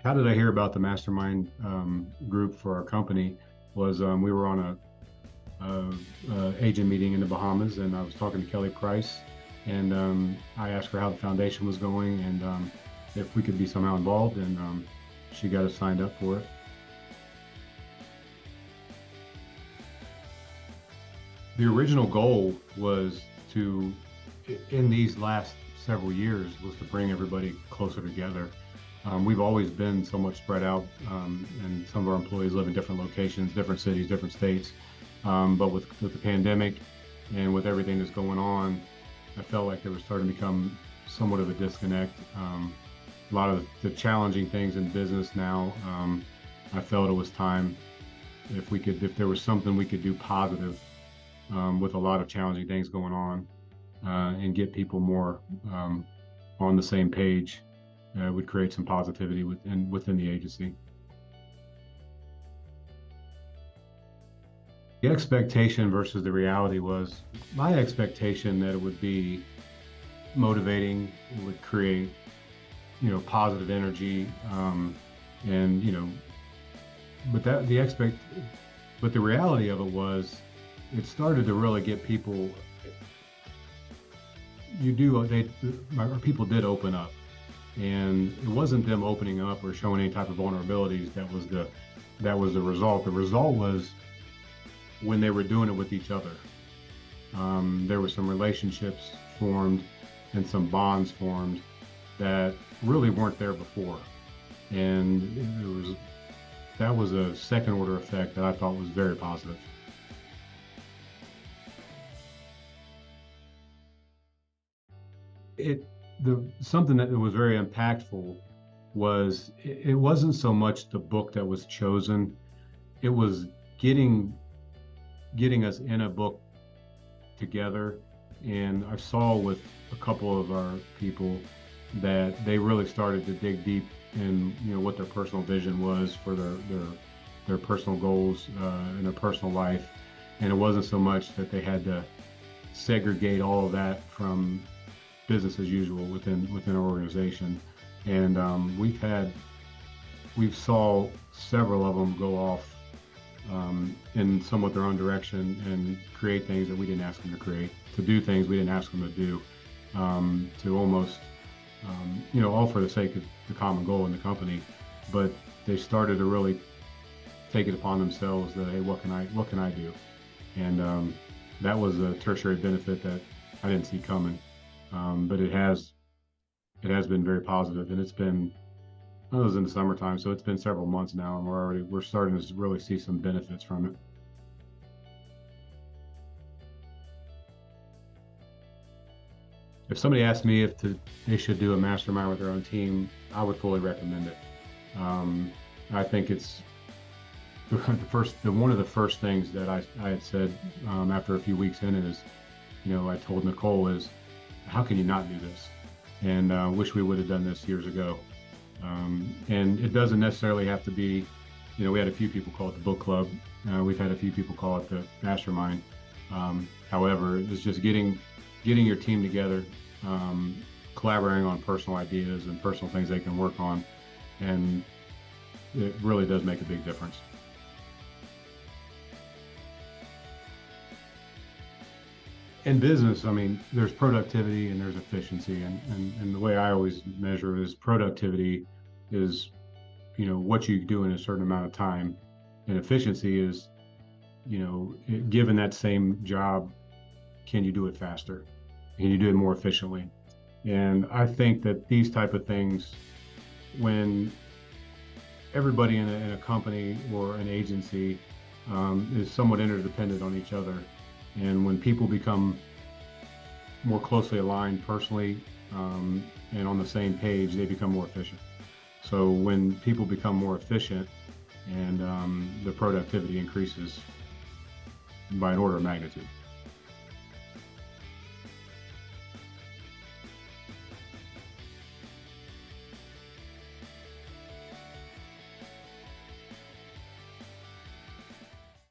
How did I hear about the mastermind group for our company? Was we were on a agent meeting in the Bahamas, and I was talking to Kelly Price, and I asked her how the foundation was going and if we could be somehow involved, and she got us signed up for it. The original goal was to, in these last several years, was to bring everybody closer together. We've always been somewhat spread out, and some of our employees live in different locations, different cities, different states. But with the pandemic and with everything that's going on, I felt like there was starting to become somewhat of a disconnect. A lot of the challenging things in business now, I felt it was time if there was something we could do positive with a lot of challenging things going on, and get people more on the same page, would create some positivity within the agency. The expectation versus the reality was my expectation that it would be motivating, it would create, positive energy, and but that the expect, but the reality of it was, it started to really get people. You do they Our people did open up, and it wasn't them opening up or showing any type of vulnerabilities that was the result. The result was when they were doing it with each other. There were some relationships formed and some bonds formed that really weren't there before, and that was a second order effect that I thought was very positive. it the Something that was very impactful was it wasn't so much the book that was chosen, it was getting us in a book together. And I saw with a couple of our people that they really started to dig deep in what their personal vision was for their personal goals in their personal life. And it wasn't so much that they had to segregate all of that from business as usual within our organization. And we've saw several of them go off in somewhat their own direction and create things that we didn't ask them to create, to do things we didn't ask them to do, to almost, all for the sake of the common goal in the company. But they started to really take it upon themselves that, hey, what can I do? And that was a tertiary benefit that I didn't see coming. But it has been very positive, and it's been, I was in the summertime, so it's been several months now, and we're starting to really see some benefits from it. If somebody asked me if they should do a mastermind with their own team, I would fully recommend it. I think it's one of the first things that I had said after a few weeks in it is, I told Nicole is, how can you not do this? And wish we would have done this years ago. And it doesn't necessarily have to be, we had a few people call it the book club. We've had a few people call it the mastermind. However, it's just getting your team together, collaborating on personal ideas and personal things they can work on. And it really does make a big difference. In business, I mean, there's productivity and there's efficiency, and the way I always measure it is productivity is, what you do in a certain amount of time, and efficiency is, given that same job, can you do it faster? Can you do it more efficiently? And I think that these type of things, when everybody in a company or an agency is somewhat interdependent on each other. And when people become more closely aligned personally, and on the same page, they become more efficient. So when people become more efficient, and the productivity increases by an order of magnitude.